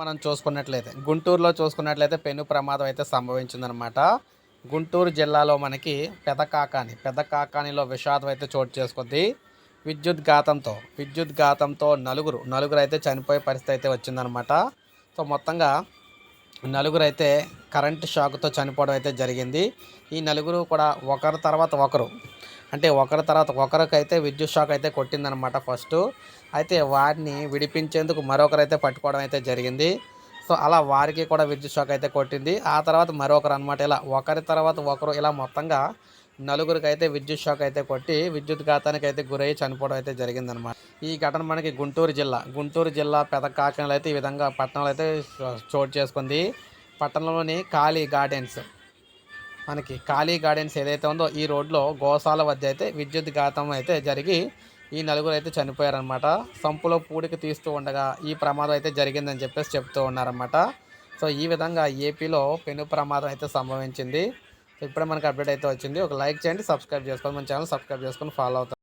మనం చూసుకున్నట్లయితే గుంటూరులో చూసుకున్నట్లయితే పెను ప్రమాదం అయితే సంభవించిందనమాట. గుంటూరు జిల్లాలో మనకి పెదకాకానిలో విషాదం అయితే చోటు చేసుకుంది. విద్యుత్ ఘాతంతో నలుగురు అయితే చనిపోయే పరిస్థితి అయితే వచ్చిందనమాట. సో మొత్తంగా నలుగురు అయితే కరెంట్ షాక్తో చనిపోవడం అయితే జరిగింది. ఈ నలుగురు కూడా ఒకరి తర్వాత ఒకరికైతే విద్యుత్ షాక్ అయితే కొట్టిందనమాట ఫస్ట్. అయితే వారిని విడిపించేందుకు మరొకరైతే పట్టుకోవడం అయితే జరిగింది. సో అలా వారికి కూడా విద్యుత్ షాక్ అయితే కొట్టింది. ఆ తర్వాత మరొకరు అనమాట. ఇలా ఒకరి తర్వాత ఒకరు ఇలా మొత్తంగా నలుగురికైతే విద్యుత్ షాక్ అయితే కొట్టి విద్యుత్ ఘాతానికి అయితే గురయ్యి చనిపోవడం అయితే జరిగిందనమాట. ఈ ఘటన మనకి గుంటూరు జిల్లా పెదకాకానిలో అయితే ఈ విధంగా పట్టణంలో అయితే చోటు చేసుకుంది. పట్టణంలోని ఖాళీ గార్డెన్స్ ఏదైతే ఉందో ఈ రోడ్లో గోశాల వద్ద అయితే విద్యుత్ ఘాతం అయితే జరిగి ఈ నలుగురు అయితే చనిపోయారనమాట. సంపులో పూడికి తీస్తూ ఉండగా ఈ ప్రమాదం అయితే జరిగిందని చెప్పేసి చెప్తూ ఉన్నారన్నమాట. సో ఈ విధంగా ఏపీలో పెను ప్రమాదం అయితే సంభవించింది. సో ఇప్పుడే మనకు అప్డేట్ అయితే వచ్చింది. ఒక లైక్ చేయండి, సబ్స్క్రైబ్ చేసుకోండి, మన ఛానల్ సబ్స్క్రైబ్ చేసుకొని ఫాలో అవుతారు.